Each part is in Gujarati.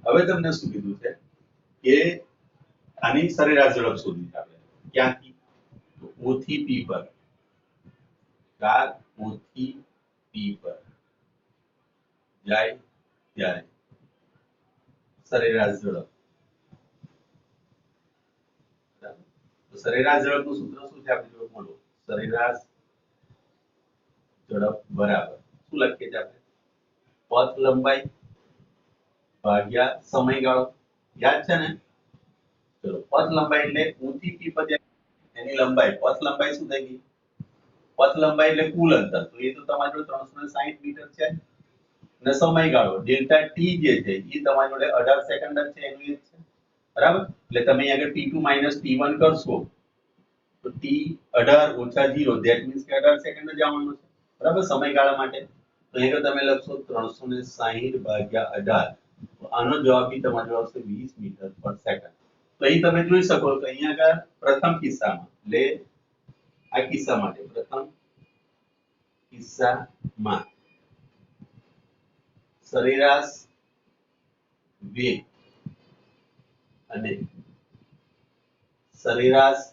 હવે તમને શું કીધું છે કે આની સરેરાશ ઝડપ શોધવી છે આપણે ક્યાંથી O થી P પર કાર O થી P પર જાય ત્યારે સરેરાશ ઝડપ તો સરેરાશ ઝડપનું સૂત્ર શું છે આપણે જો બોલો સરેરાશ ઝડપ બરાબર શું લખીએ છીએ આપણે પથ લંબાઈ ભાગ્યા સમયગાળો યાદ છે ને ચલો પથ લંબાઈ એટલે ઊંથી P પર એની લંબાઈ પથ લંબાઈ શું થઈ ગઈ પથ લંબાઈ એટલે કુલ અંતર તો એ તો તમારી જોડે 360 મીટર છે અને સમયગાળો ડેલ્ટા ટી જે છે એ તમારી જોડે 18 સેકન્ડ જ છે એનું એ જ છે બરાબર એટલે તમે અહીં આગળ T2 T1 કરશો તો T18 - 0 ધેટ મીન્સ કે 18 સેકન્ડ જ આવવાનું છે બરાબર સમયગાળા માટે તો અહીં આગળ તમે લખશો 360/18 તો આનો જવાબ બી તમારો આવશે 20 મીટર પર સેકન્ડ તો અહીં તમે જોઈ શકો તો અહીંયા આગળ પ્રથમ કિસ્સામાં એટલે આ કિસ્સા માટે પ્રથમ કિસ્સામાં સરેરાશ વેગ અને સરેરાશ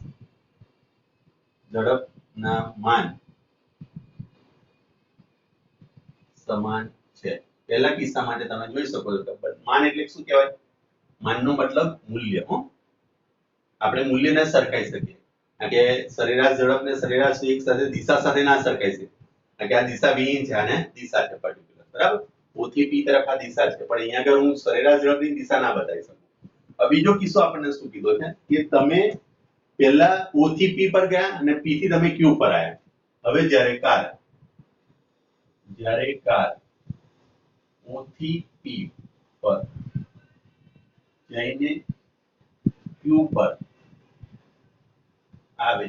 ઝડપના માન સમાન છે પહેલા કિસ્સા માટે તમે જોઈ શકો છો કે માન એટલે શું કહેવાય માનનો મતલબ મૂલ્ય હો આપણે મૂલ્યને સરખાઈ શકીએ કારણ કે સરેરાશ ઝડપ ને સરેરાશ વેગ સાથે દિશા સાથે ના સરખાઈ શકીએ કારણ કે આ દિશા વિહીન છે અને દિશા છે પર્ટિક્યુલર બરાબર O થી P તરફ આ દિશા છે પણ અહીંયા આગળ હું સરેરાશ ઝડપની દિશા ના બતાવી શકું હવે બીજો કિસ્સો આપણને શું કીધો છે કે તમે પહેલા O થી P પર ગયા અને P થી તમે Q પર આવ્યા હવે જ્યારે કાર O થી P પર જઈને Q પર આવે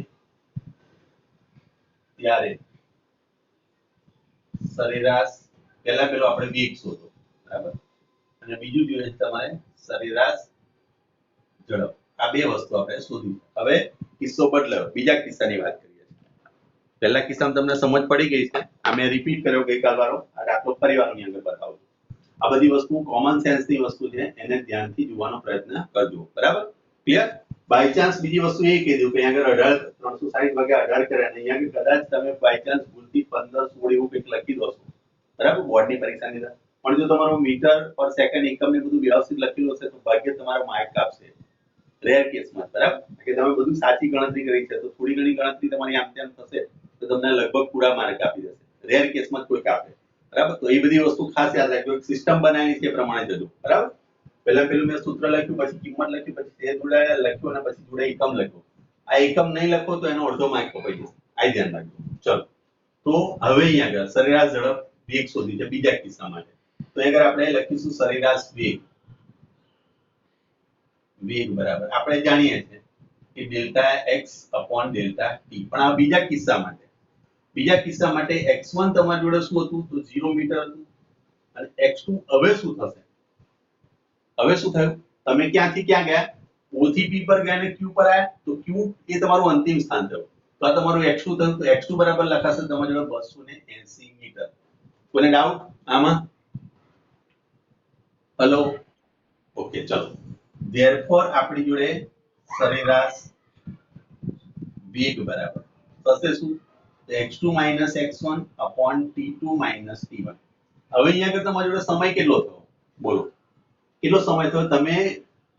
ત્યારે સરેરાશ પેલો આપણે વેગ શોધો બરાબર અને બીજું જોઈએ છે તમારે સરેરાશ ઝડપ આ બે વસ્તુ આપણે શોધવી હવે કિસ્સો બદલાયો બીજા કિસ્સાની વાત કરીએ પહેલા કિસ્સામાં તમને સમજ પડી ગઈ છે આ મેં રિપીટ કર્યો ગઈકાલ વાળો આ દાખલો ફરીવાર હું આગળ બતાવું આ બધી વસ્તુ કોમન સેન્સ ની વસ્તુ છે એને ધ્યાનથી જોવાનો પ્રયત્ન કરજો બરાબર ક્લિયર બાય ચાન્સ બીજી વસ્તુ એ કહી દઉં કે અહીંયા આગળ 360/18 કરે અને અહીંયા આગળ કદાચ તમે બાય ચાન્સ ભૂલથી 15 16 એવું કંઈક લખી દો છો બરાબર બોર્ડની પરીક્ષાની અંદર પણ જો તમારું મીટર પર સેકન્ડ એકમ ને બધું વ્યવસ્થિત લખેલું હશે તો ભાગ્ય તમારા માર્ક કાપશે રેર કેસમાં બરાબર કે તમે બધું સાચી ગણતરી કરી છે તો થોડી ઘણી ગણતરી તમારી આમ તેમ થશે તો તમને લગભગ પૂરા માર્ક આપી દેશે રેર કેસમાં કોઈ કાપે બરાબર તો એ બધી વસ્તુ ખાસ યાદ રાખજો સિસ્ટમ બનાવી છે પ્રમાણે જજો બરાબર પહેલા પેલું મેં સૂત્ર લખ્યું પછી કિંમત લખી પછી તે જોડાયા લખ્યું અને પછી જોડે એકમ લખ્યો આ એકમ નહીં લખો તો એનો અડધો માર્ક કપાઈ જશે આ ધ્યાન રાખજો ચલો તો હવે અહીંયા આગળ સરેરાશ ઝડપ વેગ શોધી છે બીજા કિસ્સા માટે તો અહીંયા આપણે લખીશું સરેરાશ વેગ બરાબર આપણે જાણીએ છીએ કે delta x upon delta t પણ આ બીજા કિસ્સા માટે x1 તમારી જોડે શું હતું તો 0 મીટર હતું અને x2 હવે શું થશે હવે શું થયું તમે ક્યાંથી ક્યાં ગયા O થી P પર ગયા અને Q પર આયા તો Q એ તમારું અંતિમ સ્થાન થયું તો આ તમારું x2 થયું તો x2 બરાબર લખાશે તમારી જોડે 280 મીટર કોઈને ડાઉટ આમાં હેલો ઓકે ચલો therefore આપણી જોડે સરેરાશ વેગ બરાબર થશે શું x2 - x1 upon t2 - t1 હવે અહીંયા આગળ તમારી જોડે સમય કેટલો થયો બોલો કેટલો સમય થયો તમે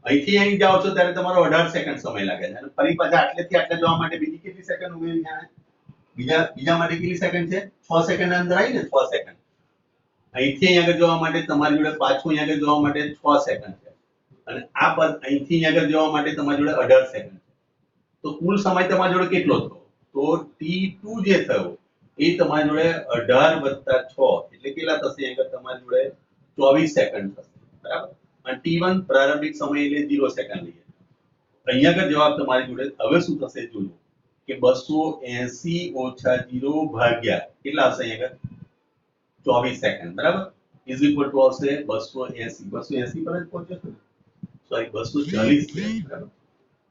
અહીંથી અહીં જાઓ છો ત્યારે તમારો 18 સેકન્ડ સમય લાગે છે અને ફરી પાછા આટલેથી આટલે જવા માટે બીજી કેટલી સેકન્ડ ઉમેરી છે બીજા માટે કેટલી સેકન્ડ છે 6 સેકન્ડ અંદર આવી ને 6 સેકન્ડ અહીંથી અહીં આગળ જવા માટે તમારી જોડે પાછું અહીં આગળ જવા માટે 6 સેકન્ડ છે અને આ પદ અહીંથી અહીં આગળ જવા માટે તમારી જોડે 18 સેકન્ડ છે તો કુલ સમય તમારી જોડે કેટલો થયો તો t2 જે થયો એ તમારી જોડે 18 + 6 એટલે કેટલા થશે અહીં આગળ તમારી જોડે 24 સેકન્ડ થશે બરાબર અને t1 પ્રારંભિક સમય એટલે 0 સેકન્ડ લઈએ અહીંયા આગળ જવાબ તમારી જોડે હવે શું થશે જોજો કે 280 - 0 ભાગ્યા કેટલા આવશે અહીંયા આગળ 24 સેકન્ડ બરાબર ઇઝ ઇક્વલ ટુ આવશે 280 પર જ પહોંચે છે સોરી 240 છે બરાબર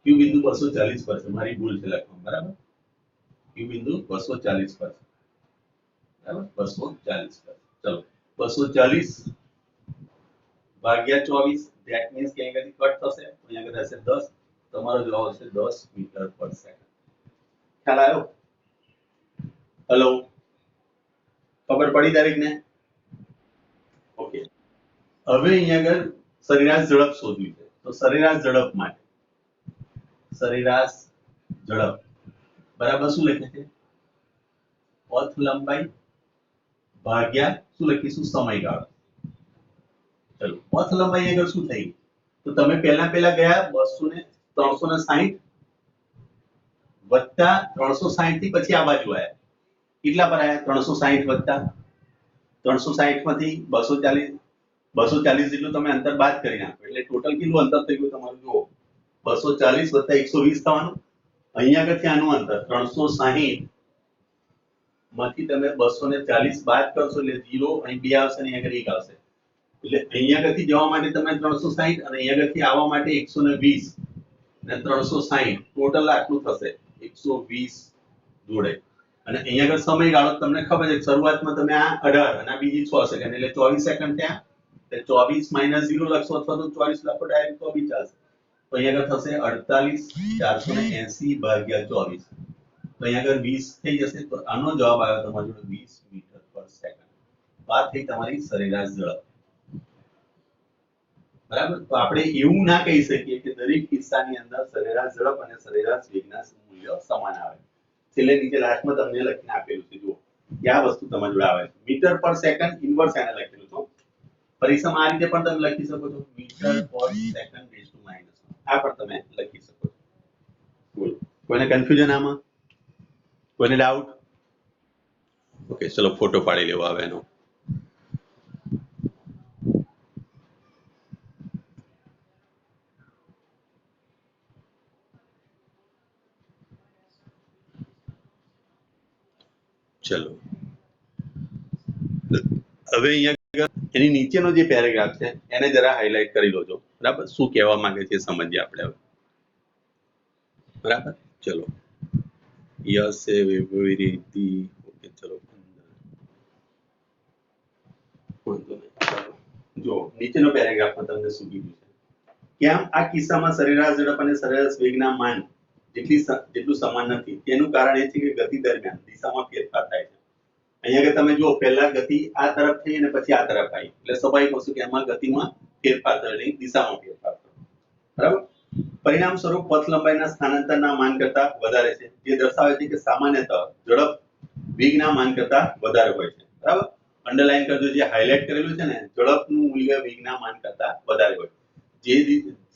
ક્યુ બિંદુ 240 પર છે મારી ભૂલ છે લખવામાં બરાબર ક્યુ બિંદુ 240 પર છે બરાબર 240 પર ચલો 240 ભાગ્યા 24 ધેટ મીન્સ કે અહીંયાથી કટ થશે તો અહીંયા આગળ હશે 10 તમારો જવાબ હશે 10 મીટર પર સેકન્ડ ખ્યાલ આવ્યો હેલો ખબર પડી દરેકને ઓકે હવે અહીંયા આગળ સરેરાશ ઝડપ શોધવી છે તો સરેરાશ ઝડપ માટે સરેરાશ ઝડપ બરાબર શું લખે છે પથ લંબાઈ ભાગ્યા શું લખીશું સમયગાળો ચલો પથ લંબાઈ આગળ શું થઈ તો તમે પહેલા ગયા 360 વત્તા 360 થી પછી આ બાજુ આયા કેટલા પર આયા 360 વત્તા 360 માંથી 240 જેટલું તમે અંતર બાદ કરી નાખો એટલે ટોટલ કેટલું અંતર થઈ ગયું તમારું જુઓ 240 વત્તા 120 થવાનું અહીંયા આગળથી આનું અંતર 360 માંથી તમે 240 બાદ કરશો એટલે 0 અહીં 2 આવશે અને અહીંયા આગળ 1 આવશે એટલે અહીંયા આગળથી જવા માટે તમે 360 અને અહીંયા આગળથી આવવા માટે 120 અને 360 ટોટલ આટલું થશે 120 જોડે અને અહીંયા આગળ સમયગાળો તમને ખબર છે શરૂઆતમાં તમે આ 18 અને આ બીજી 6 સેકન્ડ એટલે 24 સેકન્ડ થયા એટલે 24 - 0 લખશો અથવા તો 24 લખો ડાયરેક્ટ તો બી ચાલશે તો અહીંયા આગળ થશે 48 480 ભાગ્યા 24 તો અહીંયા આગળ 20 થઈ જશે તો આનો જવાબ આવ્યો તમારો જોડે 20 મીટર પર સેકન્ડ વાત થઈ તમારી સરેરાશ ઝડપ બરાબર તો આપણે એવું ના કહી શકીએ કે દરેક કિસ્સાની અંદર સરેરાશ ઝડપ અને સરેરાશ વેગના મૂલ્યો સમાન આવે છેલ્લે નીચે લાસ્ટમાં તમને લખીને આપેલું છે જુઓ કે આ વસ્તુ તમારી જોડે આવે છે મીટર પર સેકન્ડ ઇન્વર્સ એને લખેલું છે પરીક્ષામાં આ રીતે પણ તમે લખી શકો છો મીટર પર સેકન્ડ રેઝ ટુ માઈનસ આ પણ તમે લખી શકો છો બોલો કોઈને કન્ફ્યુઝન આમાં કોઈને ડાઉટ ઓકે ચલો ફોટો પાડી લેવો આવે એનો ચલો હવે અહીંયા એની નીચેનો જે પેરેગ્રાફ છે એને જરા હાઇલાઇટ કરી લોજો બરાબર શું કહેવા માંગે છે સમજીએ આપણે હવે બરાબર ચલો યસ એ વિવિધ ઓકે ચલો જો નીચેનો પેરેગ્રાફમાં તમને શું કીધું છે કે આમ આ કિસ્સામાં સરેરાશ ઝડપ અને સરેરાશ વેગના માન જેટલું સમાન નથી તેનું કારણ એ છે કે ગતિ દરમિયાન દિશામાં ફેરફાર થાય છે અહીંયા આગળ તમે જુઓ પહેલા ગતિ આ તરફ થઈ અને પછી આ તરફ આવી એટલે સ્વાભાવિક વસ્તુ કે એમાં ગતિમાં ફેરફાર થયો નહીં દિશામાં ફેરફાર થયો બરાબર પરિણામ સ્વરૂપ પથ લંબાઈના સ્થાનાંતરના માન કરતા વધારે છે જે દર્શાવે છે કે સામાન્યતઃ ઝડપ વેગના માન કરતા વધારે હોય છે બરાબર અંડરલાઈન કરજો જે હાઇલાઇટ કરેલું છે ને ઝડપનું મૂલ્ય વેગના માન કરતા વધારે હોય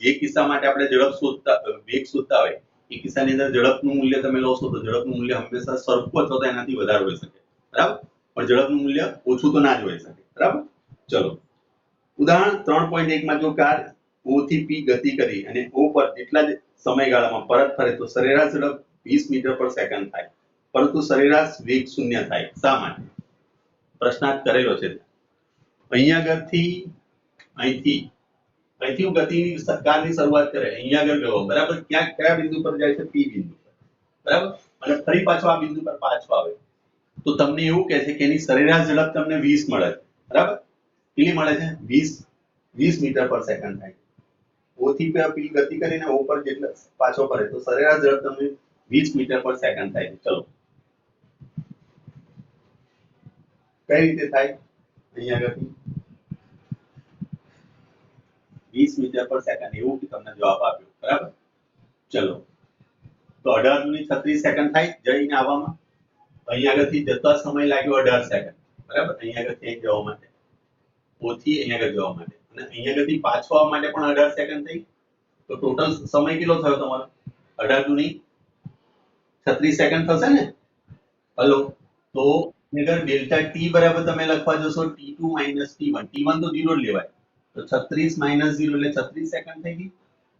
જે કિસ્સા માટે આપણે ઝડપ શોધતા વેગ શોધતા હોય એ કિસ્સાની અંદર ઝડપનું મૂલ્ય તમે લો છો તો ઝડપનું મૂલ્ય હંમેશા સરખું અથવા તો એનાથી વધારે હોઈ શકે બરાબર પણ ઝડપનું મૂલ્ય ઓછું તો ના જ હોઈ શકે બરાબર ચલો ઉદાહરણ 3.1 માં જો કાર O થી P ગતિ કરી અને O પર જેટલા જ સમયગાળામાં પરત ફરે તો સરેરાશ ઝડપ 20 મીટર પર સેકન્ડ થાય પરંતુ સરેરાશ વેગ 0 થાય શા માટે પ્રશ્નાર્થ કરેલો છે અહીંયા આગળથી અહીંથી ગતિની કારની શરૂઆત કરે અહીંયા આગળ ગયો બરાબર કયા બિંદુ પર જાય છે P બિંદુ પર બરાબર અને ફરી પાછો આ બિંદુ પર પાછો આવે તો તમને એવું કહે છે કે એની સરેરાશ ઝડપ તમને 20 મળે છે બરાબર કેટલી મળે છે 20 મીટર પર સેકન્ડ થાય O થી P ગતિ કરીને O પર જેટલા પાછો ફરે તો સરેરાશ ઝડપ તમને 20 મીટર પર સેકન્ડ થાય ચલો કઈ રીતે થાય અહીંયા આગળથી 20 મીટર પર સેકન્ડ એવું કે તમને જવાબ આપ્યો બરાબર ચલો તો 18 * 36 સેકન્ડ થાય જઈને આવવામાં અહીંયા આગળથી જતા સમય લાગ્યો 18 સેકન્ડ બરાબર અહીંયા આગળથી અહીં જવા માટે O થી અહીંયા આગળ જવા માટે અને અહીંયા આગળથી પાછો આવવા માટે પણ 18 સેકન્ડ થઈ તો ટોટલ સમય કેટલો થયો તમારો 18 * 36 સેકન્ડ થશે ને હલો તો અગર ડેલ્ટા ટી બરાબર તમે લખવા જશો t2 - t1 t1 તો 0 લેવાય તો 36 - 0 એટલે 36 સેકન્ડ થઈ ગઈ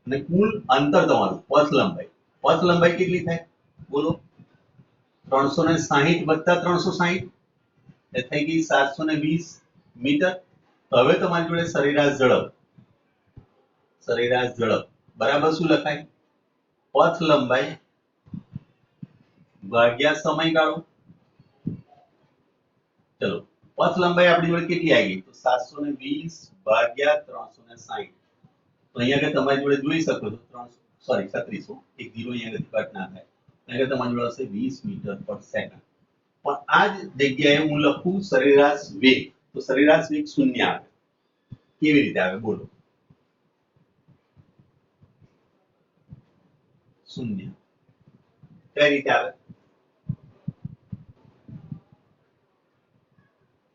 અને કુલ અંતર તમારું પથ લંબાઈ કેટલી થાય બોલો 360 + 360 એ થઈ ગઈ 720 મીટર હવે તમારી જોડે સરેરાશ ઝડપ બરાબર શું લખાય પથ લંબાઈ ભાગ્યા સમયગાળો ચલો પથ લંબાઈ આપણી જોડે કેટલી આવી ગઈ? તો 720 ભાગ્યા 360. તો અહીંયા આગળ તમારી જોડે જોઈ શકો છો 300 સોરી 3600 એક 0 અહીંયા આગળ કટ ના થાય. અહીંયા તમારી જોડે હશે 20 મીટર પર સેકન્ડ. પણ આ જ જગ્યાએ હું લખું સરેરાશ વેગ, તો સરેરાશ વેગ શૂન્ય આવે. કેવી રીતે આવે બોલો? શૂન્ય કઈ રીતે આવે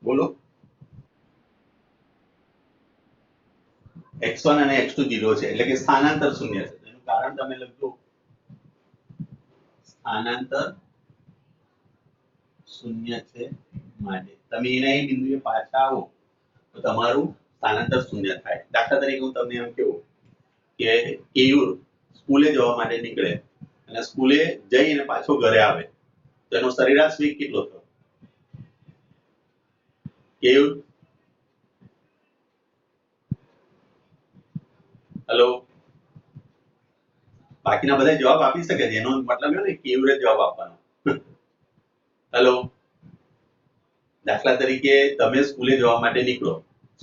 બોલો? x1 અને x2 0 છે એટલે કે સ્થાનાંતર શૂન્ય છે. એનું કારણ તમે લખજો સ્થાનાંતર શૂન્ય છે માટે. તમે એના એ બિંદુએ પાછા આવો તો તમારું સ્થાનાંતર શૂન્ય થાય. દાખલા તરીકે હું તમને એમ કહું કે કેયુર સ્કૂલે જવા માટે નીકળે અને સ્કૂલે જઈને પાછો ઘરે આવે તો એનો સરેરાશ વેગ કેટલો થયો? કેયુર હેલો, બાકીના બધા જવાબ આપી શકે છે, એનો મતલબ એ ને કેયુરે જવાબ આપવાનો. હેલો, દાખલા તરીકે તમે સ્કૂલે જવા માટે નીકળો,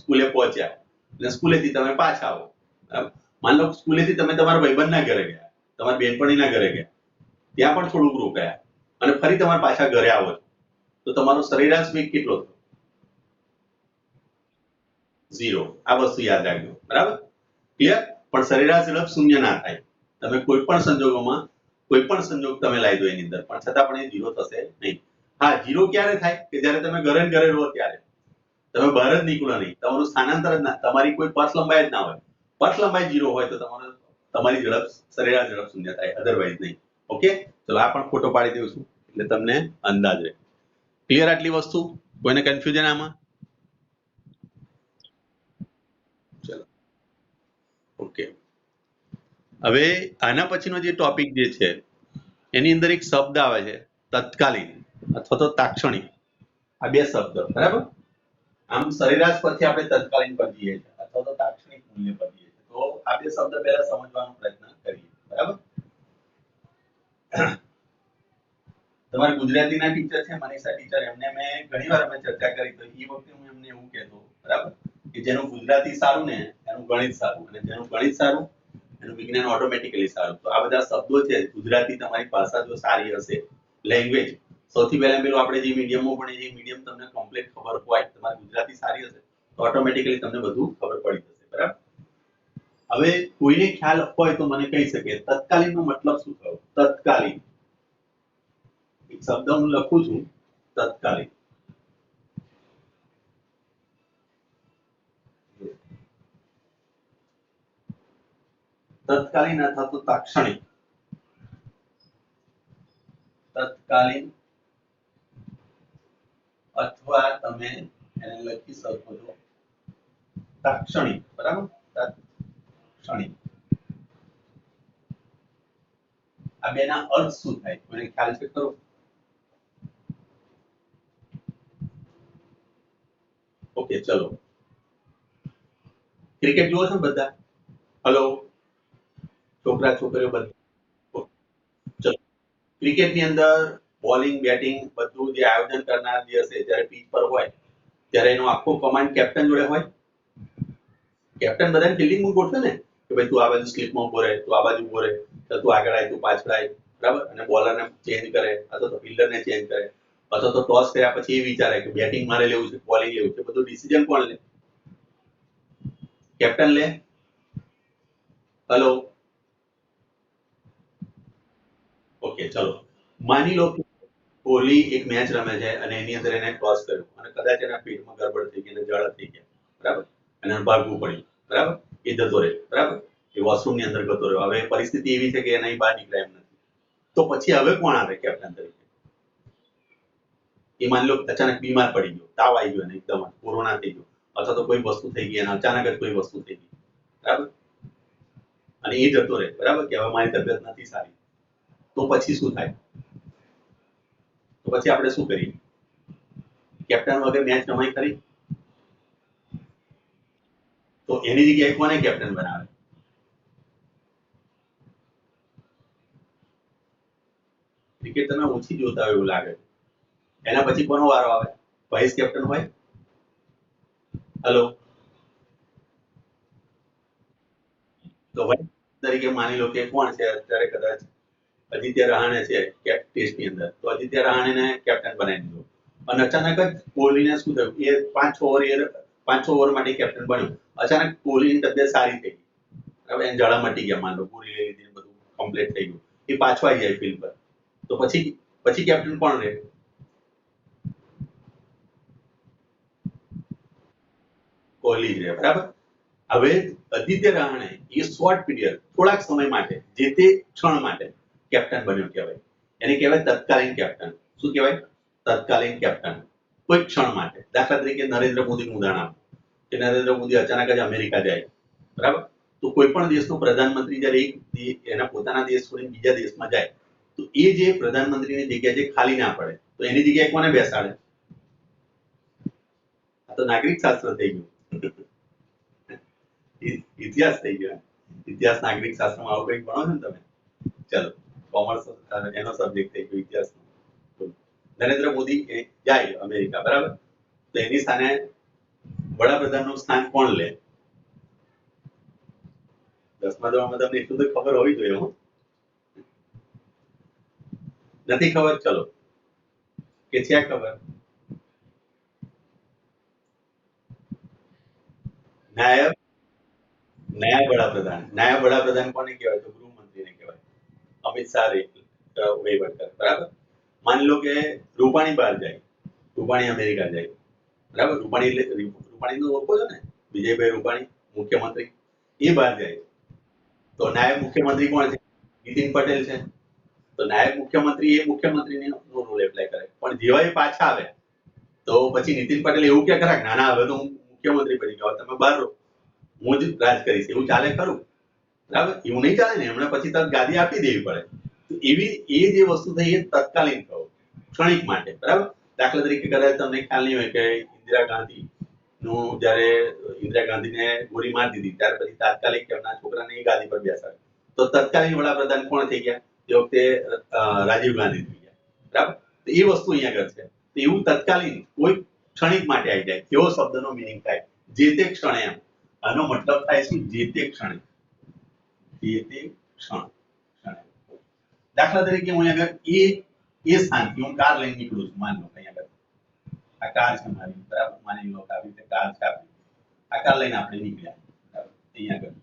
સ્કૂલે પહોંચ્યા અને સ્કૂલેથી તમે પાછા આવો. માન લો સ્કૂલેથી તમે તમારા ભાઈબંધના ઘરે ગયા, તમારા બેનપણીના ઘરે ગયા, ત્યાં પણ થોડુંક રોકાયા અને ફરી તમારા પાછા ઘરે આવો તો તમારો સરેરાશ વેગ કેટલો થયો? 0. આ વસ્તુ યાદ રાખજો, બરાબર? ક્લિયર? પણ સરેરાશ ઝડપ શૂન્ય ના થાય. તમે કોઈ પણ સંજોગોમાં કોઈ પણ સંજોગ તમે લાવી દો એની અંદર પણ છતાં પણ એ 0 થશે નહીં. હા, 0 ક્યારે થાય? કે જ્યારે તમે ઘરે ને ઘરે રહો ત્યારે. તમે બહાર જ નીકળો નહીં, તમારું સ્થાનાંતર જ ના, તમારી કોઈ પથ લંબાઈ જ ના હોય. પથ લંબાઈ 0 હોય તો તમારી ઝડપ સરેરાશ ઝડપ શૂન્ય થાય, અધરવાઇઝ નહીં. ઓકે, ચલો આ પણ ફોટો પાડી દઉં છું એટલે તમને અંદાજ રહે. ક્લિયર આટલી વસ્તુ? કોઈને કન્ફ્યુઝન આમાં? ચલો ઓકે. હવે આના પછીનો જે ટોપિક જે છે એની અંદર એક શબ્દ આવે છે તત્કાલીન અથવા તો તાક્ષણિક. આ બે શબ્દ, બરાબર? આમ સરેરાશ પરથી આપણે તત્કાલીન પર જઈએ છીએ અથવા તો તાક્ષણિક મૂલ્ય પર જઈએ છીએ. તો આ બે શબ્દ પહેલા સમજવાનો પ્રયત્ન કરીએ, બરાબર? તમારા ગુજરાતીના ટીચર છે મનીષા ટીચર, એમને મેં ઘણીવાર અમે ચર્ચા કરી તો એ વખતે હું એમને એવું કહેતો, બરાબર, કે જેનું ગુજરાતી સારું ને એનું ગણિત સારું, અને જેનું ગણિત સારું એનું વિજ્ઞાન ઓટોમેટિકલી સારું. તો આ બધા શબ્દો છે, ગુજરાતી તમારી ભાષા જો સારી હશે, લેંગ્વેજ સૌથી પહેલા પેલું આપણે જે મીડિયમમાં ભણીએ જે મીડિયમ તમને કમ્પ્લીટ ખબર હોય, તમારી ગુજરાતી સારી હશે તો ઓટોમેટિકલી તમને બધું ખબર પડી જશે, બરાબર? હવે કોઈને ખ્યાલ હોય તો મને કહી શકે તત્કાલીનનો મતલબ શું થયો? તત્કાલીન એક શબ્દ હું લખું છું, તત્કાલીન. તત્કાલીન અથવા તો તાક્ષણિક. તત્કાલીન અથવા તમે એને લખી શકો છો તાક્ષણિક, બરાબર? તાક્ષણિક. આ બેના અર્થ શું થાય કોઈને ખ્યાલ છે ખરો? ઓકે, ચલો ક્રિકેટ જુઓ છો બધા? હેલો, છોકરા છોકરીઓ બધા? ચલો, ક્રિકેટની અંદર બોલિંગ બેટિંગ બધું જે આયોજન કરનાર જે હશે જ્યારે પીચ પર હોય ત્યારે એનો આખો કમાન્ડ કેપ્ટન જોડે હોય. કેપ્ટન બધાને ફિલ્ડિંગમાં ગોઠવે ને કે ભાઈ તું આ બાજુ સ્લીપમાં ઉભો રહે, તું આ બાજુ ઉભો રહે, તું આગળ આય, તું પાછળ આય, બરાબર? અને બોલરને ચેન્જ કરે અથવા તો ફિલ્ડરને ચેન્જ કરે અથવા તો ટોસ કર્યા પછી એ વિચારે કે બેટિંગ મારે લેવું છે બોલિંગ લેવું છે, બધું ડિસિઝન કોણ લે? કેપ્ટન લે. હેલો, ઓકે, ચલો માની લો કે કોહલી એક મેચ રમે છે અને એની અંદર એને ટોસ કર્યો અને કદાચ એના પેટમાં ગડબડ થઈ ગઈ અને ઝાડા થઈ ગયા, બરાબર? અને ભાગવું પડ્યું, બરાબર? એ જતો રહ્યો, બરાબર? એ વોશરૂમની અંદર જતો રહ્યો. હવે પરિસ્થિતિ એવી છે કે એના બહાર નીકળાય એમ નથી. તો પછી હવે કોણ આવે કેપ્ટન તરીકે? એ માની લો અચાનક બીમાર પડી ગયો, તાવ આવી ગયો અને એકદમ કોરોના થઈ ગયો અથવા તો કોઈ વસ્તુ થઈ ગઈ અને અચાનક જ કોઈ વસ્તુ થઈ ગઈ, બરાબર? અને એ જતો રહે, બરાબર, કે હવે મારી તબિયત નથી સારી. તો પછી શું થાય? તો પછી આપણે શું કરીએ? કેપ્ટન વગર મેચ રમાય ખરી? તો એની જગ્યાએ કોને કેપ્ટન બનાવે? ક્રિકેટ તમે ઓછી જોતા હોય એવું લાગે. એના પછી કોનો વારો આવે? વાઇસ કેપ્ટન હોય, હેલો, તો ભાઈ તરીકે માની લો કે કોણ છે અત્યારે કદાચ આદિત્ય રહાણે છે ટેસ્ટની અંદર, તો આદિત્ય રહાણેને કેપ્ટન બનાવી દીધો અને અચાનક જ કોહલીને શું થયું, એ 5-6 ઓવર માટે કેપ્ટન બન્યો. અચાનક કોહલીની તબિયત સારી થઈ, હવે એને ઝાડા મટી ગયા, માનો પૂરી લઈ લીધી, બધું કમ્પ્લીટ થઈ ગયું, એ પાછો આવી જાય ફિલ્ડ પર, તો પછી પછી કેપ્ટન કોણ રહે? કોહલી જ રહે, બરાબર. હવે આદિત્ય રહાણે એ શોર્ટ પીરિયડ થોડાક સમય માટે જે તે ક્ષણ માટે કેપ્ટન બન્યો કહેવાય, એને કહેવાય તત્કાલીન કેપ્ટન. શું કહેવાય? તત્કાલીન કેપ્ટન. કોઈ ક્ષણ માટે. દાખલા તરીકે નરેન્દ્ર મોદીનું ઉદાહરણ આપો કે નરેન્દ્ર મોદી અચાનક જ અમેરિકા જાય, બરાબર. તો કોઈ પણ દેશનો પ્રધાનમંત્રી જ્યારે એના પોતાના દેશ છોડીને બીજા દેશમાં જાય, તો એ જે પ્રધાનમંત્રીની જગ્યા જે ખાલી ના પડે, તો એની જગ્યાએ કોને બેસાડે? આ તો નાગરિક શાસ્ત્ર થઈ ગયું, ઇતિહાસ થઈ ગયો. ઇતિહાસ નાગરિક શાસ્ત્રમાં આવું કંઈક ભણો છો ને તમે. ચલો, કોમર્સ એનો સબ્જેક્ટ થઈ ગયો ઇતિહાસ. નરેન્દ્ર મોદી જાય અમેરિકા, બરાબર. તો એની સામે વડાપ્રધાનનું સ્થાન કોણ લે? 10મા ધોરણમાં તમને એટલું તો ખબર હોવી જોઈએ. હું નથી ખબર? ચલો, કે છે ખબર? નાયબ નાયબ વડાપ્રધાન કોને કહેવાય? તો ગૃહમંત્રીને કહેવાય. અમિત શાહ વહીવટકર, બરાબર. માની લો કે રૂપાણી બહાર જાય, રૂપાણી અમેરિકા જાય, બરાબર. રૂપાણી તો ઓળખો છો ને, વિજયભાઈ રૂપાણી મુખ્યમંત્રી, એ બહાર જાય, તો નાયબ મુખ્યમંત્રી કોણ છે? નીતિન પટેલ છે. તો નાયબ મુખ્યમંત્રી એ મુખ્યમંત્રીનો રોલ એપ્લાય કરે, પણ જેવા એ પાછા આવે તો પછી નીતિન પટેલ એવું કે ખરા, ના ના હવે તો હું મુખ્યમંત્રી બની ગયો, તમે બહાર રહો, હું જ રાજ કરીશ, એવું ચાલે ખરું? બરાબર, એવું નહીં ચાલે ને, એમણે પછી તરત ગાદી આપી દેવી પડે. એવી એ જે વસ્તુ થઈ એ તત્કાલીન કહો, ક્ષણિક માટે, બરાબર. દાખલા તરીકે કદાચ તમને ખ્યાલ નહીં હોય કે ઇન્દિરા ગાંધી નું જયારે ઇન્દિરા ગાંધીને ગોળી મારી દીધી, ત્યાર પછી તાત્કાલિક એમના છોકરાને એ ગાદી પર બેસાડ્યો, તો તત્કાલીન વડાપ્રધાન કોણ થઈ ગયા? એ વખતે રાજીવ ગાંધી થઈ ગયા, બરાબર. તો એ વસ્તુ અહીંયા આગળ છે. તો એવું તત્કાલીન કોઈ ક્ષણિક માટે આવી જાય, કેવો શબ્દનો મિનિંગ થાય? જે તે ક્ષણે. એમ આનો મતલબ થાય શું? જે તે ક્ષણે. જે તે ક્ષણે. દાખલા તરીકે હું આગળ એ સ્થાનથી હું કાર લઈને નીકળું છું, માની લો અહીંયા આગળ આ કાર છે મારી, બરાબર. માની લો કે આવી રીતે કાર છે આપણી, આ કાર લઈને આપણે નીકળ્યા, બરાબર. અહીંયા આગળ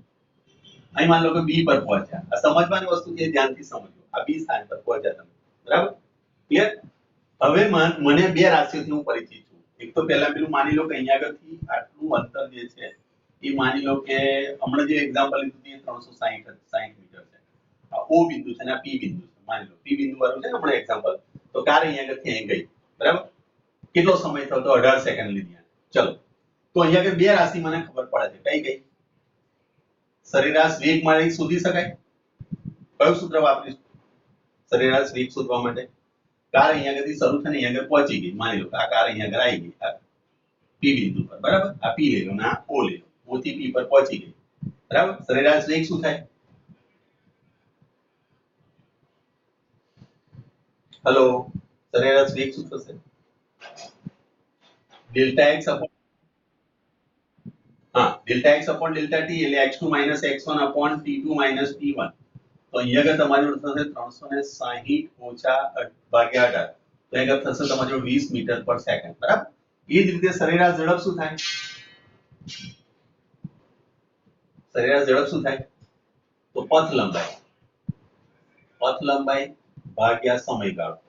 અહીં માની લો કે બી પર પહોંચ્યા. આ સમજવાની વસ્તુ છે, ધ્યાનથી સમજો. આ બી સ્થાન પર પહોંચ્યા તમે, બરાબર. ક્લિયર? હવે મને બે રાશિઓથી હું પરિચિત છું. એક તો પહેલા પેલું માની લો કે અહીંયા આગળથી આટલું અંતર જે છે એ માની લો કે હમણાં જે એક્ઝામ્પલ લીધું એ 360 મીટર છે. આ ઓ બિંદુ છે અને આ પી બિંદુ છે. માની લો પી બિંદુ વાળું છે ને હમણાં એક્ઝામ્પલ, તો કાર અહીંયા આગળથી અહીં ગઈ, બરાબર. કેટલો સમય થયો? તો 18 સેકન્ડ લીધી. ચલો, તો અહીંયા આગળ બે રાશિ મને ખબર પડે છે. કઈ કઈ? સરેરાશ વેગ મારી શોધી શકાય. કયું સૂત્ર વાપરીશું સરેરાશ વેગ શોધવા માટે? કાર અહીંયા આગળથી શરૂ થઈને અહીંયા આગળ પહોંચી ગઈ, માની લો આ કાર અહીંયા આગળ આવી ગઈ પી બિંદુ પર, બરાબર. આ પી લઈ લો ને આ ઓ લઈ લો, ઓ થી પી પર પહોંચી ગઈ, બરાબર. સરેરાશ વેગ શું થાય? હેલો, સરેરાશ વેગ શું થશે? Delta x upon delta x upon delta T, એટલે x2 - x1 upon t2 - t1. તો અહીંયા આગળ તમારી જોડે થશે 360 - ભાગ્યા 18, તો અહીંયા થશે તમારી જોડે 20 મીટર પર સેકન્ડ, બરાબર. એ જ રીતે સરેરાશ ઝડપ શું થાય? સરેરાશ ઝડપ શું થાય? તો પથ લંબાઈ ભાગ્યા સમયગાળો.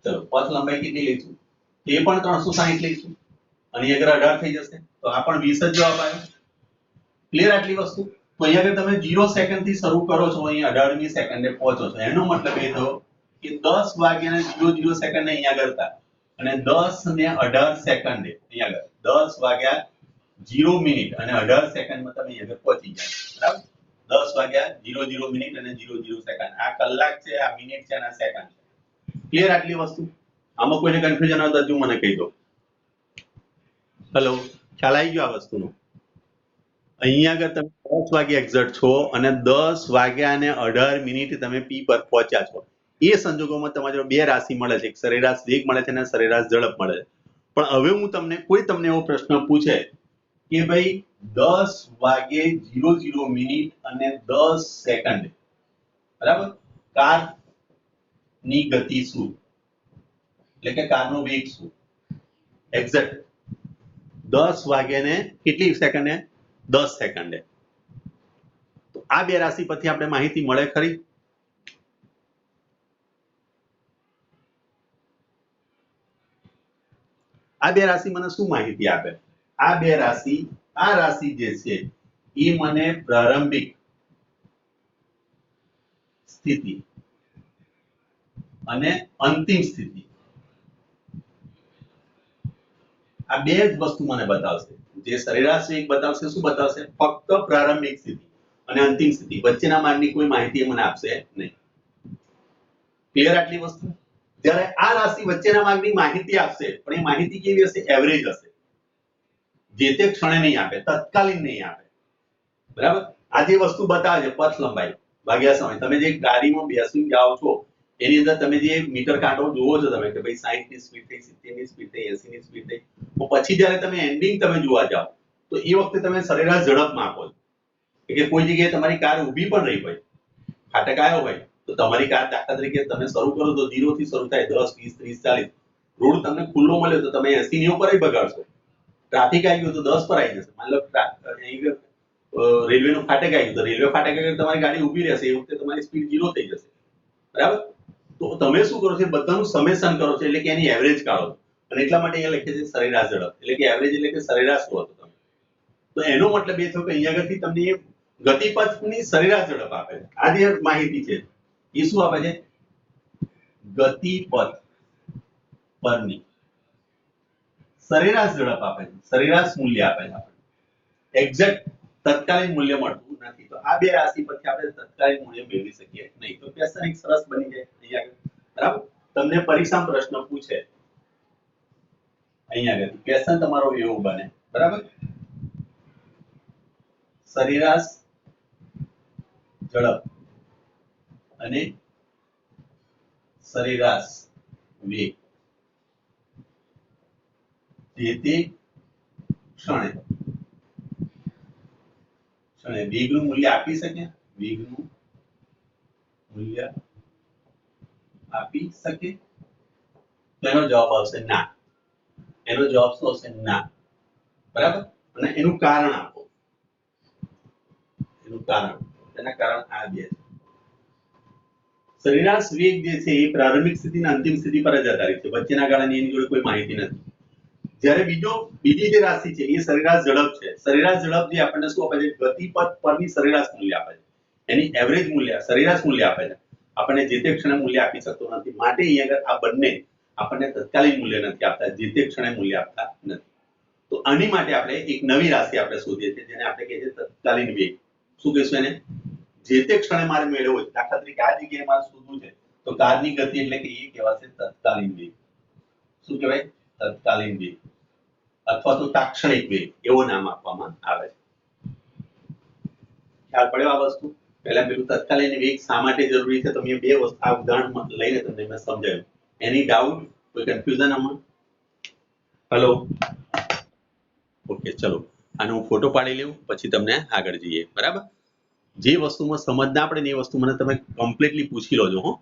ચલો, પથ લંબાઈ કેટલી લઈશું? એ પણ 360 લઈશું અને આગળ 18 થઈ જશે, તો આ પણ 20 જ જવાબ આવ્યો. ક્લિયર આટલી વસ્તુ? તો અહીંયા આગળ તમે 0 સેકન્ડ થી શરૂ કરો છો, અહીં 18મી સેકન્ડે પહોંચો છો, એનો મતલબ એ થયો કે 10 વાગ્યાને 00 સેકન્ડે અહીંયા આગળ હતા અને 10 ને 18 સેકન્ડે અહીંયા આગળ 10 વાગ્યા 0 મિનિટ અને 18 સેકન્ડમાં તમે અહીંયા આગળ પહોંચી ગયા, બરાબર. 10 વાગ્યા 00 મિનિટ અને 00 સેકન્ડ. આ કલાક છે, આ મિનિટ છે અને આ સેકન્ડ છે. ક્લિયર આટલી વસ્તુ? આમાં કોઈને કન્ફ્યુઝન હોય તો હજુ મને કહી દો. હેલો, ખ્યાલ આવી ગયો આ વસ્તુનો? અહીંયા આગળ તમે 10 વાગે એક્ઝેક્ટ છો અને 10 વાગ્યા અને 18 મિનિટ તમે પી પર પહોંચ્યા છો. એ સંજોગોમાં તમારે બે રાશિ મળે છે, એક સરેરાશ વેગ મળે છે અને સરેરાશ ઝડપ મળે છે. પણ હવે હું તમને કોઈ તમને એવો પ્રશ્ન પૂછે કે ભાઈ 10 વાગે 00 મિનિટ અને 10 સેકન્ડ, બરાબર, કાર ની ગતિ શું, એટલે કે કારનો વેગ શું, એક્ઝેક્ટ 10 વાગે ને કેટલી સેકન્ડે, 10 સેકન્ડે. તો આ બે રાશિ પરથી આપણે માહિતી મળે ખરી? આ બે રાશિ મને શું માહિતી આપે? આ બે રાશિ, આ રાશિ જે છે એ મને પ્રારંભિક સ્થિતિ અને અંતિમ સ્થિતિ, આ બે જ વસ્તુ મને બતાવશે. જે સરેરાશ વેગ બતાવશે, શું બતાવશે? ફક્ત પ્રારંભિક સ્થિતિ અને અંતિમ સ્થિતિ, વચ્ચેના માર્ગની કોઈ માહિતી મને આપશે નહીં. ક્લિયર આટલી વસ્તુ? જ્યારે આ રાશિ વચ્ચેના માર્ગની માહિતી આપશે, પણ એ માહિતી કેવી હશે? એવરેજ હશે. જે તે ક્ષણે નહીં આપે, તત્કાલીન નહીં આપે, બરાબર. આ જે વસ્તુ બતાવે છે પથ લંબાઈ ભાગ્યા સમય, તમે જે ગાડીમાં બેસી જાઓ છો એની અંદર તમે જે મીટર કાંટો જોવો છો તમે કે ભાઈ 60 ની સ્પીડ થઈ, 70 ની સ્પીડ થઈ, 80 ની સ્પીડ થઈ, તો પછી જ્યારે તમે એન્ડિંગ તમે જોવા જાઓ તો એ વખતે તમે સરેરાશ ઝડપ માપો છો. કે કોઈ જગ્યાએ તમારી કાર ઊભી પણ રહી હોય, ફાટક આવ્યો હોય, તો તમારી કાર દાખલા તરીકે તમે શરૂ કરો તો 0 થી શરૂ થાય, 10, 20, 30, 40, રોડ તમને ખુલ્લો મળ્યો તો તમે 80 90 પર બગાડશો. ટ્રાફિક આવી ગયું તો 10 પર આવી જશે. માની લો રેલવે નું ફાટક આવ્યું તો રેલવે ફાટક આગળ તમારી ગાડી ઊભી રહેશે, એ વખતે તમારી સ્પીડ 0 થઈ જશે, બરાબર. તો તમે શું કરો છો? બધાનું સમેશન કરો છો, એટલે કે એની એવરેજ કાઢો છો. અને એટલા માટે અહીંયા લખે છે સરેરાશ ઝડપ, એટલે કે એવરેજ એટલે કે સરેરાશ લો છો તમે. તો એનો મતલબ એ થયો કે અહીંયા આગળથી તમને ગતિપથની સરેરાશ ઝડપ આપે છે. આ જે માહિતી છે એ શું આપે છે? ગતિપથ પરની સરેરાશ ઝડપ આપે છે, સરેરાશ મૂલ્ય આપે છે. એક્ઝેક્ટ તત્કાલીન મૂલ્ય મળતું નથી. તો આ બે રાશિ પરથી આપણે તત્કાલીન મૂલ્ય મેળવી શકીએ નહીં. તો ક્વેશ્ચન એક સરસ બની જાય અહીંયા આગળ, બરાબર. તમને પરીક્ષામાં પ્રશ્ન પૂછે અહીંયા આગળ, ક્વેશ્ચન તમારો એવો બને, બરાબર. સરેરાશ ઝડપ અને સરેરાશ વેગ જે તે ક્ષણે વેગનું મૂલ્ય આપી શકે, વેગનું મૂલ્ય આપી શકે? તો એનો જવાબ આવશે ના. એનો જવાબ શું આવશે? ના, બરાબર. અને એનું કારણ આપો. એનું કારણ, એના કારણ આ બે છે. સરેરાશ વેગ જે છે એ પ્રારંભિક સ્થિતિ અને અંતિમ સ્થિતિ પર જ આધારિત છે. વચ્ચેના ગાળાની એની જોડે કોઈ માહિતી નથી. જ્યારે બીજી જે રાશિ છે એ સરેરાશ ઝડપ છે. સરેરાશ ઝડપ જે આપણને શું આપે છે? ગતિપથ પરની સરેરાશ મૂલ્ય આપે છે. એની એવરેજ મૂલ્ય, સરેરાશ મૂલ્ય આપે છે. આપણને જે તે ક્ષણે મૂલ્ય આપી શકતો નથી. માટે અહીંયા આગળ આ બંને આપણને તત્કાલીન મૂલ્ય નથી આપતા, જે તે ક્ષણે મૂલ્ય આપતા નથી. તો આની માટે આપણે એક નવી રાશિ આપણે શોધીએ છીએ, જેને આપણે કહીએ છીએ તત્કાલીન વેગ. શું કહીશું એને? જે તે ક્ષણે મારે મેળવવો છે. દાખલા તરીકે આ જગ્યાએ મારે શોધવું છે તો કારની ગતિ એટલે કે એ કહેવાશે તત્કાલીન વેગ. શું કહેવાય? તત્કાલીન વેગ અથવા તો તાક્ષણિક વેગ, એવો નામ આપવામાં આવે છે. ખ્યાલ પડ્યો આ વસ્તુ? પહેલા પેલું તત્કાલીન વેગ શા માટે જરૂરી છે? તો મેં બે વસ્તુ આ ઉદાહરણ લઈને તમને મેં સમજાવ્યું. એની ડાઉટ, કોઈ કન્ફ્યુઝન આમાં? હેલો, ઓકે, ચલો આનો હું ફોટો પાડી લઉં પછી તમને આગળ જઈએ, બરાબર. જે વસ્તુમાં સમજ ના પડે ને એ વસ્તુ મને તમે કમ્પ્લીટલી પૂછી લોજો હો.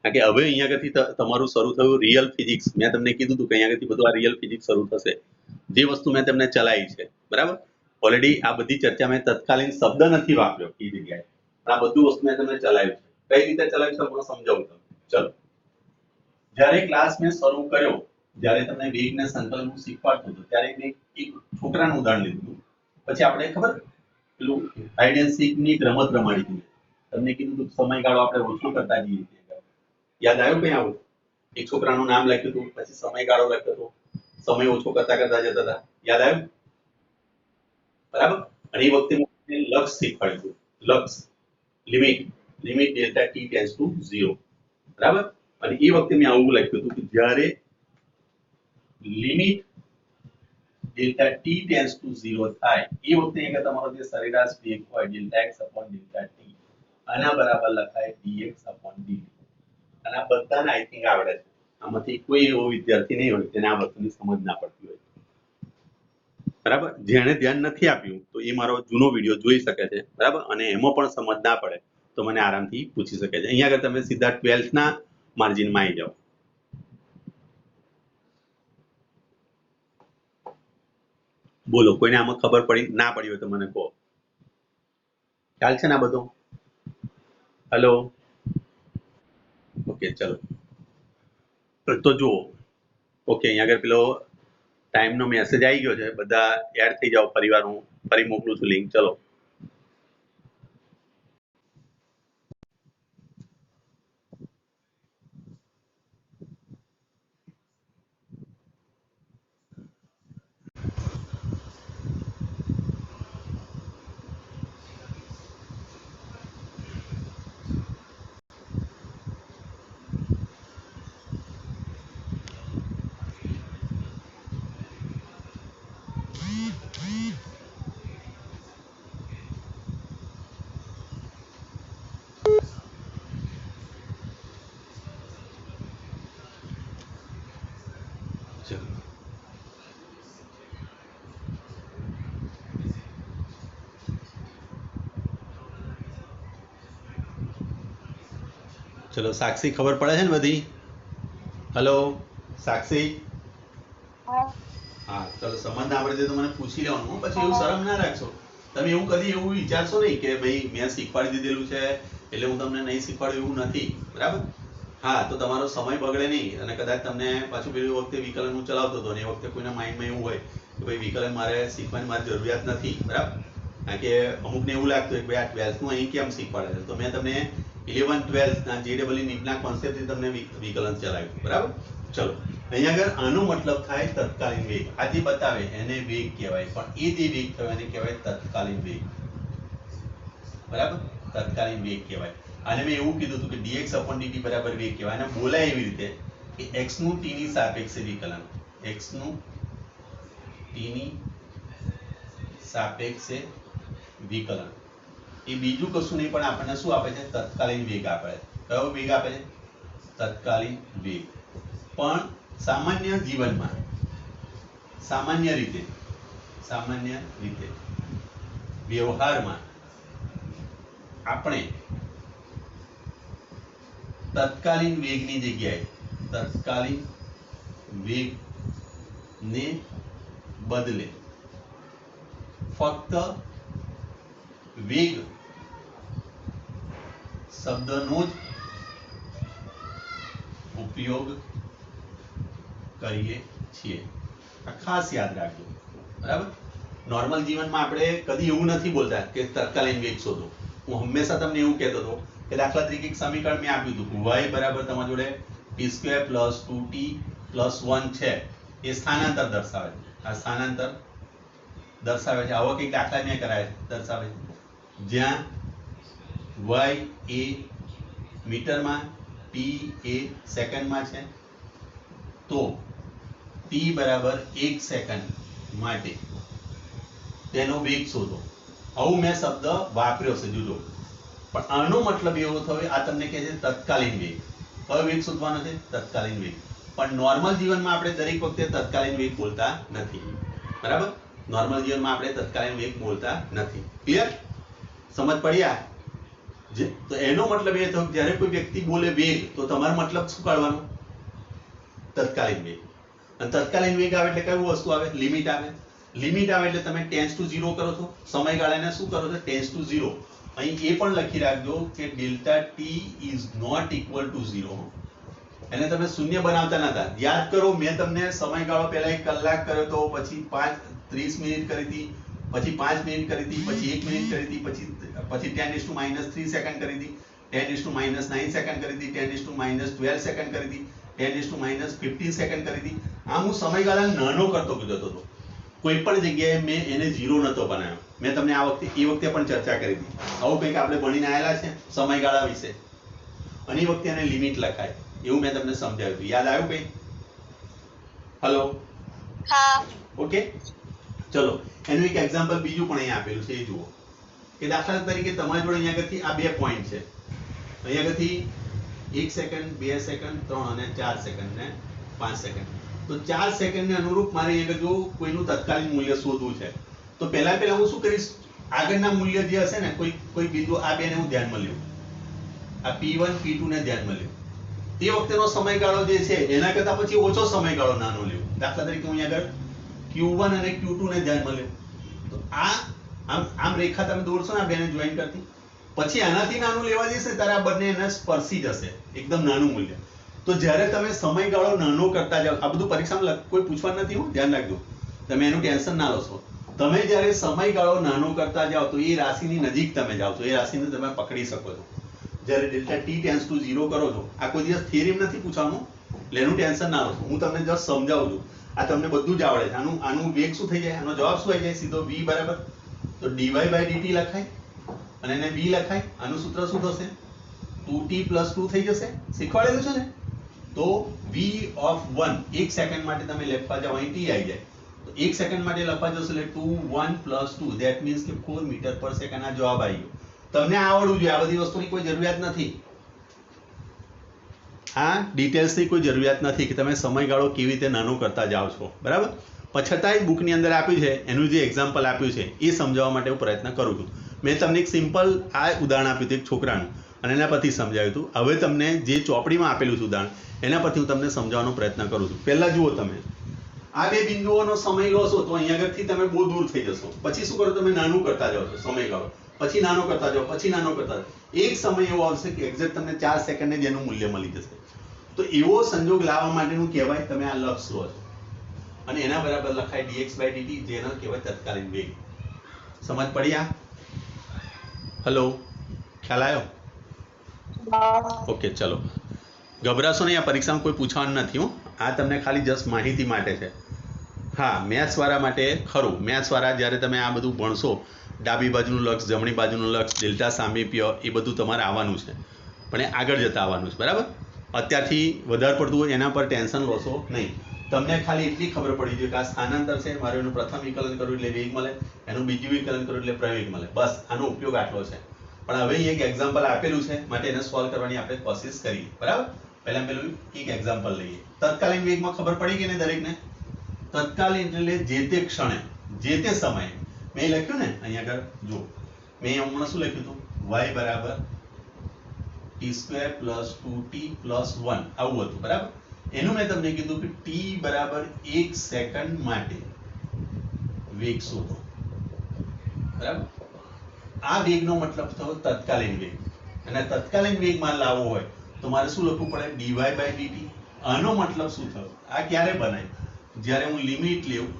કારણ કે હવે અહીંયા આગળથી તમારું શરૂ થયું રિયલ ફિઝિક્સ. મેં તમને કીધું હતું કે અહીંયા આગળથી બધું આ રિયલ ફિઝિક્સ શરૂ થશે. જે વસ્તુ મેં તમને ચલાવી છે, બરાબર. ઓલરેડી આ બધી ચર્ચા મેં તત્કાલીન શબ્દ નથી વાપર્યો એ જગ્યાએ, પણ આ બધું વસ્તુ મેં તમને ચલાવ્યું છે. કઈ રીતે ચલાવ્યું છે હું સમજાવું તમને. ચલો, જ્યારે ક્લાસ મેં શરૂ કર્યો, જ્યારે તમને વેગને સંકલન શીખવાડતો હતો, ત્યારે મેં એક છોકરાનું ઉદાહરણ લીધું. પછી આપણે ખબર પેલું હાઇડ એન્ડ સીક ની રમત રમાડી હતી. તમને કીધું સમયગાળો આપણે ઓછો કરતા જઈએ છીએ. યાદ આવ્યું કઈ આવું? એક છોકરાનું નામ લખ્યું હતું, પછી સમયગાળો લખ્યો હતો, સમય ઓછો કરતા કરતા જતા હતા. યાદ આવ્યું? બરાબર. અને એ વખતે મેં લક્ષ શીખવાડ્યું હતું. લક્ષ, limit delta T tends to 0, બરાબર. અને એ વખતે મેં આવું લખ્યું હતું કે જ્યારે limit delta T tends to 0 થાય એ વખતે અહીંયા તમારો જે સરેરાશ વેગ હોય delta x upon delta T, આના બરાબર લખાય dx અપોન dt. અને આ બધાને આઈ થિંક આવડે છે. આમાંથી કોઈ એવો વિદ્યાર્થી નહીં હોય જેને આ વસ્તુની સમજ ના પડતી હોય. બરાબર. જેણે ધ્યાન નથી આપ્યું તો એ મારો જૂનો વિડીયો જોઈ શકે છે, બરાબર, અને એમાં પણ સમજ ના પડે તો મને આરામથી પૂછી શકે છે. અહીંયા આગળ તમે સીધા 12th ના માર્જિનમાં આવી જાઓ. બોલો, કોઈને આમાં ખબર પડી ના પડી હોય તો મને કહો. ખ્યાલ છે ને આ બધો? હેલો, ઓકે, ચલો તો જુઓ. ઓકે, અહીંયા આગળ પેલો ટાઈમનો મેસેજ આવી ગયો છે. બધા એડ થઈ જાઓ. પરિવાર હું ફરી મોકલું છું લિંક. ચલો. ચલો, સાક્ષી ખબર પડે છે ને બધી? હેલો સાક્ષી. હા, ચલો, સમજ ના પડે તો મને પૂછી લેવાનું. પછી એવું શરમ ના રાખશો. તમે એવું કદી એવું વિચારશો નહીં કે ભાઈ મેં શીખવાડી દીધેલું છે એટલે હું તમને નહીં શીખવાડું, એવું નથી, બરાબર. હા, તો તમારો સમય બગડે નહીં. અને કદાચ તમને પાછું પેલી વખતે વિકલન હું ચલાવતો હતો અને એ વખતે કોઈના માઇન્ડમાં એવું હોય કે ભાઈ વિકલન મારે શીખવાની મારી જરૂરિયાત નથી, બરાબર. કારણ કે અમુકને એવું લાગતું કે ભાઈ આ 12th નું અહીં કેમ શીખવાડે છે, તો મેં તમને 11 12 ના JEE નીટના કોન્સેપ્ટથી તમને વિકલન ચલાવ્યું, બરાબર. ચલો, અહીંયા આગળ આનો મતલબ થાય તત્કાલીન વેગ. આ જે બતાવે એને વેગ કહેવાય, પણ એ જે વેગ થયો એને કહેવાય તત્કાલીન વેગ, બરાબર. તત્કાલીન વેગ કહેવાય. અને મેં એવું કીધું હતું કે dx/dt બરાબર વેગ કહેવાય. અને બોલાય એવી રીતે કે x નું t ની સાપેક્ષે વિકલન, x નું t ની સાપેક્ષે વિકલન એ બીજું કશું નહીં પણ આપણને શું આપે છે? તત્કાલીન વેગ આપે છે. કયો વેગ આપે છે? તત્કાલીન વેગ. પણ સામાન્ય જીવનમાં સામાન્ય રીતે વ્યવહારમાં આપણે તત્કાલીન વેગની જગ્યાએ તત્કાલીન વેગને બદલે ફક્ત વેગ શબ્દનો જ ઉપયોગ કરીએ છીએ. આ ખાસ યાદ રાખજો, બરાબર. નોર્મલ જીવનમાં આપણે કદી એવું નથી બોલતા કે તત્કાલીન વેગ શોધો. હું હંમેશા તમને એવું કહેતો હતો કે દાખલા તરીકે એક સમીકરણ મેં આપ્યું હતું, y બરાબર તમારી જોડે t² + 2t + 1 છે. એ સ્થાનાંતર દર્શાવે છે. આ સ્થાનાંતર દર્શાવે છે. આવો કંઈક દાખલા મેં કરાય દર્શાવે છે. જ્યાં y એ મીટરમાં, t એ સેકન્ડમાં છે, તો t બરાબર 1 સેકન્ડ માટે તેનો વેગ શોધો. આવું મેં શબ્દ વાપર્યો છે, જોજો. પણ આનો મતલબ એવો થયો, આ તમને કહે છે તત્કાલીન વેગ. કયો વેગ શોધવાનો છે? તત્કાલીન વેગ. પણ નોર્મલ જીવનમાં આપણે દરેક વખતે તત્કાલીન વેગ બોલતા નથી, બરાબર. નોર્મલ જીવનમાં આપણે તત્કાલીન વેગ બોલતા નથી. ક્લિયર? સમજ પડી? આ તો એનો મતલબ એ થયો જ્યારે કોઈ વ્યક્તિ બોલે વેગ તો તમારો મતલબ શું કાઢવાનો? તત્કાલીન વેગ. અને તત્કાલીન વેગ આવે એટલે કઈ વસ્તુ આવે? લિમિટ આવે. લિમિટ આવે એટલે તમે ટેન્સ ટુ 0 કરો છો, સમયગાળાને શું કરો છો? Tends to 0. અહીં એ પણ લખી રાખજો કે delta T is not equal to 0. એને તમે શૂન્ય બનાવતા નતા. યાદ કરો, મેં તમને સમયગાળો પહેલા 1 કલાક કર્યો તો, પછી 30 મિનિટ કરી હતી, પછી 5 મિનિટ કરી હતી, પછી 1 મિનિટ કરી હતી, પછી 10⁻³ સેકન્ડ કરી હતી, 10⁻৯ સેકન્ડ કરી હતી, 10⁻12 સેકન્ડ કરી હતી, 10⁻15 સેકન્ડ કરી હતી. આમ હું સમયગાળા નાનો કરતો જતો હતો. કોઈ પણ જગ્યાએ મેં એને 0 નતો બનાવ્યો. મેં તમને એ વખતે પણ ચર્ચા કરી હતી. આવું કંઈક આપણે ભણીને આવેલા છે સમયગાળા વિશે, અને એ વખતે એને લિમિટ લખાય એવું મેં તમને સમજાવ્યું હતું. યાદ આવ્યું કઈ? હેલો? હા. ઓકે, ચલો. એનું એક એક્ઝામ્પલ બીજું પણ અહીંયા આપેલું છે, એ જુઓ. કે દાખલા તરીકે તમારી જોડે અહીંયા આગળથી આ 2 પોઈન્ટ છે. અહીંયા આગળથી 1 સેકન્ડ, 2 સેકન્ડ, 3 અને 4 સેકન્ડ ને 5 સેકન્ડ. તો 4 સેકન્ડને અનુરૂપ મારે અહીંયા જો કોઈનું તત્કાલીન મૂલ્ય શોધવું છે તો પહેલા હું શું કરીશ, આગળના મૂલ્ય જે હશે ને કોઈ બિંદુ આ બેને હું ધ્યાનમાં લઉં, આ P1 P2 ને ધ્યાનમાં લઉં, તે વખતેનો સમયગાળો જે છે એના કરતા પછી ઓછો સમયગાળો નાનો લ્યો. દાખલા તરીકે હું અહીંયા આગળ Q1 અને Q2 ને ધ્યાનમાં લઉં તો આમ રેખા તમે દોરશો ને આ બેને જોઈન કરતી, પછી આનાથી નાનું લેવા જઈશ ને ત્યારે આ બંને એને સ્પર્શી જશે, એકદમ નાનું મૂલ્ય. તો જ્યારે તમે સમયગાળો નાનો કરતા જાઓ, આ બધું પરીક્ષામાં કોઈ પૂછવાનું નથી, હું ધ્યાન રાખજો, તમે એનું ટેન્શન ના લો. તમે જ્યારે સમયગાળો નાનો કરતા જાઓ તો એ રાશિની નજીક તમે જાઓ છો, એ રાશિને તમે પકડી શકો છો. જ્યારે ડેલ્ટા ટી ટેન્ડ્સ ટુ 0 કરો છો, આ કોઈ દિવસ થિયરી નથી પૂછવાનું, એટલે એનું ટેન્શન ના લો. હું તમને જસ્ટ સમજાવું છું, આ તમને બધું જ આવડે છે. આનું વેગ શું થઈ જાય, આનો જવાબ શું આવી જાય સીધો v બરાબર, તો dy by dt લખાય અને એને v લખાય. આનું સૂત્ર શું થશે, 2t + 2 થઈ જશે, શીખવાડેલું છે ને. તો v of 1 1 સેકન્ડ માટે તમે લખવા જાઓ, અહીં t આવી જાય તો 1 સેકન્ડ માટે લખવા જશો એટલે 2 1 + 2 ધેટ મીન્સ કે 4 મીટર પર સેકન્ડ. આ જવાબ આવી ગયો. તમને આવડવું જોઈએ, આ બધી વસ્તુની કોઈ જરૂરિયાત નથી, આ ડિટેલ્સની કોઈ જરૂરિયાત નથી કે તમે સમયગાળો કેવી રીતે નાનો કરતા જાઓ છો, બરાબર. પણ છતાંય બુકની અંદર આપ્યું છે, એનું જે એક્ઝામ્પલ આપ્યું છે એ સમજાવવા માટે હું પ્રયત્ન કરું છું. મેં તમને એક સિમ્પલ આ ઉદાહરણ આપ્યું હતું એક છોકરાનું અને એના પરથી સમજાવ્યું હતું. હવે તમને જે ચોપડીમાં આપેલું છે ઉદાહરણ એના પરથી હું તમને સમજાવવાનો પ્રયત્ન કરું છું. પહેલા જુઓ, તમે આ બે બિંદુઓનો સમય લો છો તો અહીંયા આગળથી તમે બહુ દૂર થઈ જશો, પછી શું કરો, તમે નાનું કરતા જાઓ છો સમયગાળો, પછી નાનો કરતા જાઓ, પછી નાનો કરતા જાઓ. એક સમય એવો આવશે કે એક્ઝેક્ટ તમને 4 સેકન્ડે જેનું મૂલ્ય મળી જશે. તો એવો સંજોગ લાવવા માટેનું કહેવાય તમે આ લક્ષ લો છો અને એના બરાબર લખાય dx by dt, જેનો કહેવાય તત્કાલીન વેગ. સમજ પડી? આ હેલો, ખ્યાલ આવ્યો? ઓકે, ચલો, ગભરાશો નહીં, આ પરીક્ષામાં કોઈ પૂછવાનું નથી. હું આ તમને ખાલી જસ્ટ માહિતી માટે છે. હા, મેથ્સ વાળા માટે ખરું, મેથ્સ વાળા જ્યારે તમે આ બધું ભણશો, ડાબી બાજુનું લક્ષ, જમણી બાજુનું લક્ષ, ડેલ્ટા સામીપ્ય, એ બધું તમારે આવવાનું છે, પણ એ આગળ જતા આવવાનું છે, બરાબર. અત્યારથી વધારે પડતું હોય એના પર ટેન્શન લોશો નહીં. તમને ખાલી એટલી ખબર પડી જોઈએ કે આ સ્થાનાંતર છે, મારે એનું પ્રથમ વિકલન કરવું એટલે વેગ મળે, એનું બીજું વિકલન કરવું એટલે પ્રવેગ મળે, બસ આનો ઉપયોગ આટલો છે. પણ હવે એક એક્ઝામ્પલ આપેલું છે માટે એને સોલ્વ કરવાની આપણે કોશિશ કરીએ, બરાબર. પહેલું એક એક્ઝામ્પલ લઈએ. તત્કાલીન વેગમાં ખબર પડી ગઈ ને દરેકને? તત્કાલીન એટલે જે તે ક્ષણે, જે તે સમયે. મેં લખ્યું ને અહીંયા આગળ જો, મેં હમણાં શું લખ્યું હતું, y બરાબર t² + 2t + 1 આવું હતું, બરાબર. એનું મેં તમને કીધું કે t બરાબર 1 સેકન્ડ માટે વેગ શોધો, બરાબર. આ વેગનો મતલબ થયો તત્કાલીન વેગ, અને તત્કાલીન વેગ મારે લાવવો હોય તો મારે શું લખવું પડે, dy by dt. આનો મતલબ શું થયો, આ ક્યારે બનાય, જ્યારે હું લિમિટ લેવું